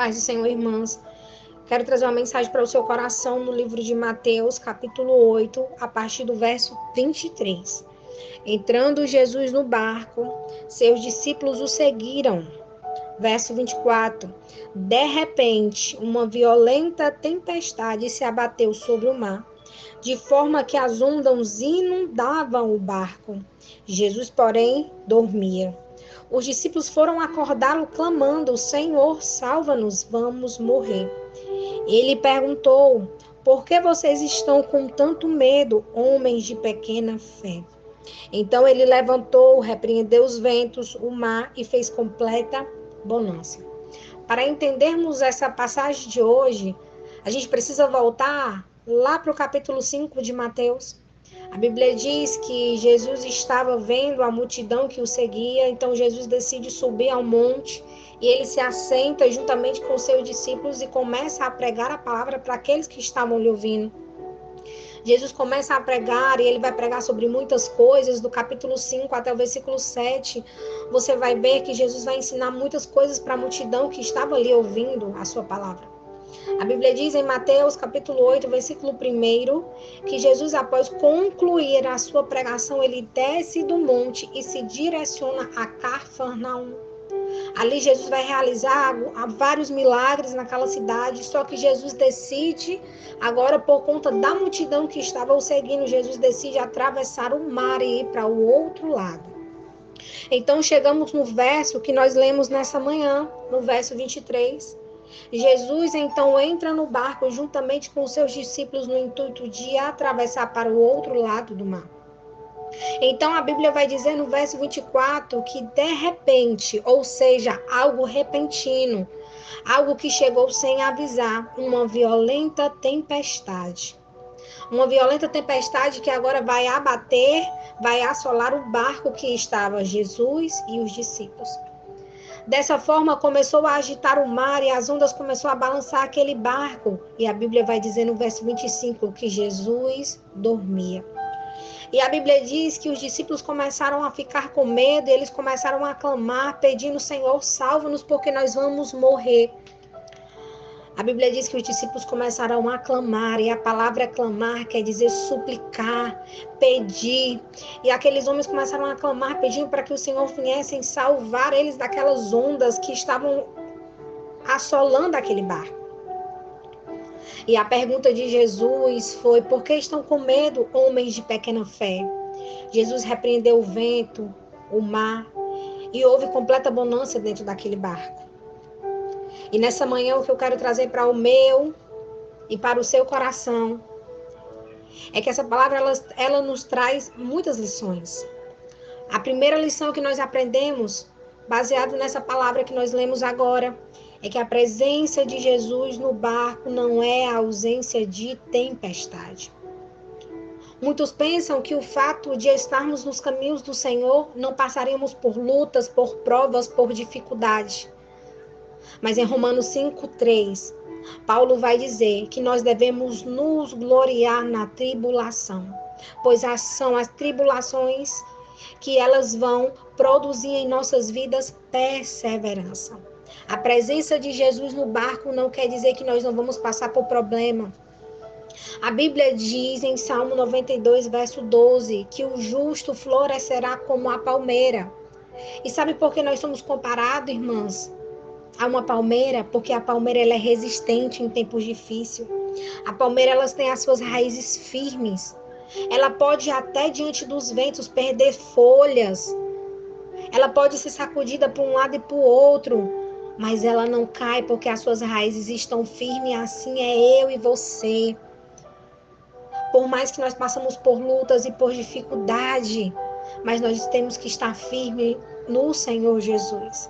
paz do Senhor, irmãs. Quero trazer uma mensagem para o seu coração no livro de Mateus, capítulo 8, a partir do verso 23. Entrando Jesus no barco, seus discípulos o seguiram. Verso 24. De repente, uma violenta tempestade se abateu sobre o mar, de forma que as ondas inundavam o barco. Jesus, porém, dormia. Os discípulos foram acordá-lo, clamando: Senhor, salva-nos, vamos morrer. Ele perguntou: por que vocês estão com tanto medo, homens de pequena fé? Então ele levantou, repreendeu os ventos, o mar e fez completa bonança. Para entendermos essa passagem de hoje, a gente precisa voltar lá para o capítulo 5 de Mateus. A Bíblia diz que Jesus estava vendo a multidão que o seguia, então Jesus decide subir ao monte e ele se assenta juntamente com seus discípulos e começa a pregar a palavra para aqueles que estavam lhe ouvindo. Jesus começa a pregar e ele vai pregar sobre muitas coisas, do capítulo 5 até o versículo 7. Você vai ver que Jesus vai ensinar muitas coisas para a multidão que estava ali ouvindo a sua palavra. A Bíblia diz em Mateus capítulo 8, versículo 1, que Jesus, após concluir a sua pregação, ele desce do monte e se direciona a Cafarnaum. Ali Jesus vai realizar vários milagres naquela cidade, só que Jesus decide, agora por conta da multidão que estava o seguindo, Jesus decide atravessar o mar e ir para o outro lado. Então chegamos no verso que nós lemos nessa manhã, no verso 23. Jesus então entra no barco juntamente com os seus discípulos no intuito de atravessar para o outro lado do mar. Então a Bíblia vai dizer no verso 24 que de repente, ou seja, algo repentino, algo que chegou sem avisar, uma violenta tempestade. Uma violenta tempestade que agora vai abater, vai assolar o barco que estava Jesus e os discípulos. Dessa forma, começou a agitar o mar e as ondas começaram a balançar aquele barco. E a Bíblia vai dizer no verso 25 que Jesus dormia. E a Bíblia diz que os discípulos começaram a ficar com medo e eles começaram a clamar, pedindo: Senhor, salva-nos porque nós vamos morrer. A Bíblia diz que os discípulos começaram a clamar, e a palavra clamar quer dizer suplicar, pedir. E aqueles homens começaram a clamar, pedindo para que o Senhor viesse salvar eles daquelas ondas que estavam assolando aquele barco. E a pergunta de Jesus foi: por que estão com medo, homens de pequena fé? Jesus repreendeu o vento, o mar, e houve completa bonança dentro daquele barco. E nessa manhã o que eu quero trazer para o meu e para o seu coração é que essa palavra ela nos traz muitas lições. A primeira lição que nós aprendemos, baseado nessa palavra que nós lemos agora, é que a presença de Jesus no barco não é a ausência de tempestade. Muitos pensam que o fato de estarmos nos caminhos do Senhor não passaríamos por lutas, por provas, por dificuldade. Mas em Romanos 5:3, Paulo vai dizer que nós devemos nos gloriar na tribulação, pois são as tribulações que elas vão produzir em nossas vidas perseverança. A presença de Jesus no barco não quer dizer que nós não vamos passar por problema. A Bíblia diz em Salmo 92, verso 12, que o justo florescerá como a palmeira. E sabe por que nós somos comparados, irmãs, a uma palmeira? Porque a palmeira ela é resistente em tempos difíceis. A palmeira ela tem as suas raízes firmes. Ela pode até diante dos ventos perder folhas. Ela pode ser sacudida para um lado e para o outro, mas ela não cai porque as suas raízes estão firmes. Assim é eu e você. Por mais que nós passamos por lutas e por dificuldade, mas nós temos que estar firmes no Senhor Jesus.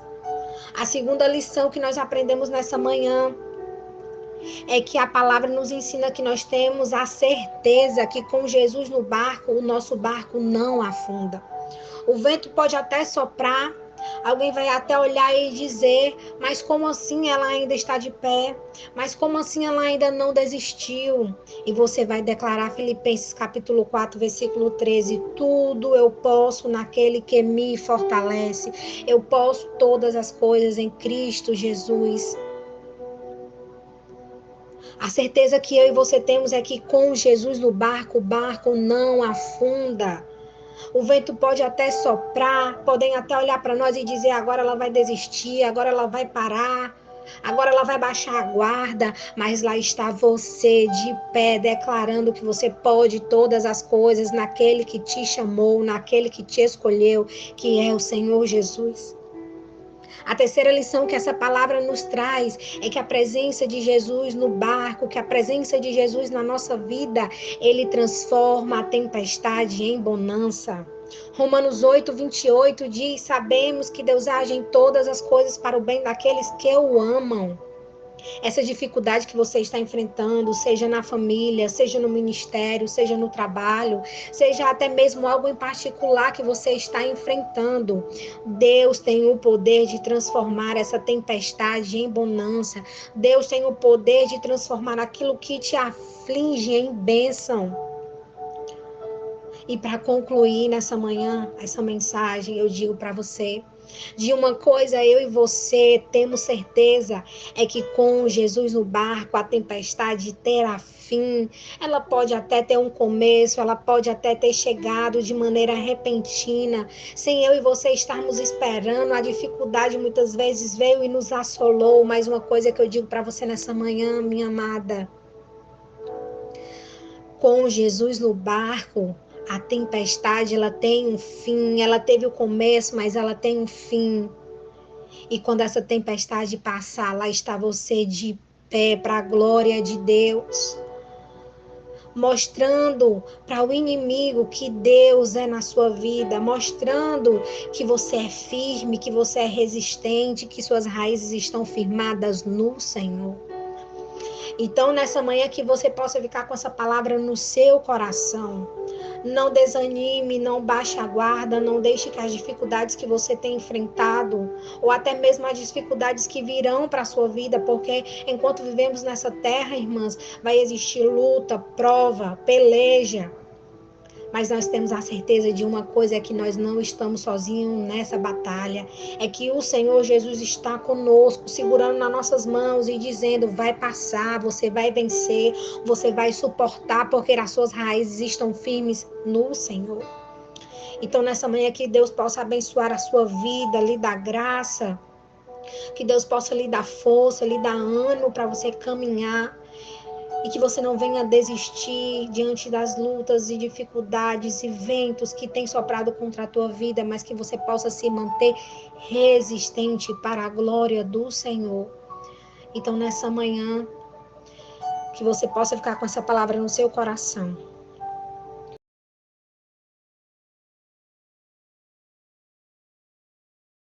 A segunda lição que nós aprendemos nessa manhã é que a palavra nos ensina que nós temos a certeza que com Jesus no barco, o nosso barco não afunda. O vento pode até soprar, alguém vai até olhar e dizer: mas como assim ela ainda está de pé? Mas como assim ela ainda não desistiu? E você vai declarar Filipenses capítulo 4, versículo 13: tudo eu posso naquele que me fortalece. Eu posso todas as coisas em Cristo Jesus. A certeza que eu e você temos é que com Jesus no barco, o barco não afunda. O vento pode até soprar, podem até olhar para nós e dizer: agora ela vai desistir, agora ela vai parar, agora ela vai baixar a guarda, mas lá está você de pé, declarando que você pode todas as coisas naquele que te chamou, naquele que te escolheu, que é o Senhor Jesus. A terceira lição que essa palavra nos traz é que a presença de Jesus no barco, que a presença de Jesus na nossa vida, ele transforma a tempestade em bonança. Romanos 8:28 diz: sabemos que Deus age em todas as coisas para o bem daqueles que o amam. Essa dificuldade que você está enfrentando, seja na família, seja no ministério, seja no trabalho, seja até mesmo algo em particular que você está enfrentando, Deus tem o poder de transformar essa tempestade em bonança. Deus tem o poder de transformar aquilo que te aflige em bênção. E para concluir nessa manhã, essa mensagem, eu digo para você, de uma coisa eu e você temos certeza, é que com Jesus no barco, a tempestade terá fim. Ela pode até ter um começo, ela pode até ter chegado de maneira repentina, sem eu e você estarmos esperando. A dificuldade muitas vezes veio e nos assolou, mas uma coisa que eu digo para você nessa manhã, minha amada, com Jesus no barco, a tempestade, ela tem um fim, ela teve o começo, mas ela tem um fim. E quando essa tempestade passar, lá está você de pé para a glória de Deus, mostrando para o inimigo que Deus é na sua vida, mostrando que você é firme, que você é resistente, que suas raízes estão firmadas no Senhor. Então, nessa manhã, que você possa ficar com essa palavra no seu coração. Não desanime, não baixe a guarda, não deixe que as dificuldades que você tem enfrentado, ou até mesmo as dificuldades que virão para a sua vida, porque enquanto vivemos nessa terra, irmãs, vai existir luta, prova, peleja. Mas nós temos a certeza de uma coisa, é que nós não estamos sozinhos nessa batalha. É que o Senhor Jesus está conosco, segurando nas nossas mãos e dizendo: vai passar, você vai vencer, você vai suportar, porque as suas raízes estão firmes no Senhor. Então, nessa manhã, que Deus possa abençoar a sua vida, lhe dar graça, que Deus possa lhe dar força, lhe dar ânimo para você caminhar. E que você não venha desistir diante das lutas e dificuldades e ventos que têm soprado contra a tua vida, mas que você possa se manter resistente para a glória do Senhor. Então, nessa manhã, que você possa ficar com essa palavra no seu coração.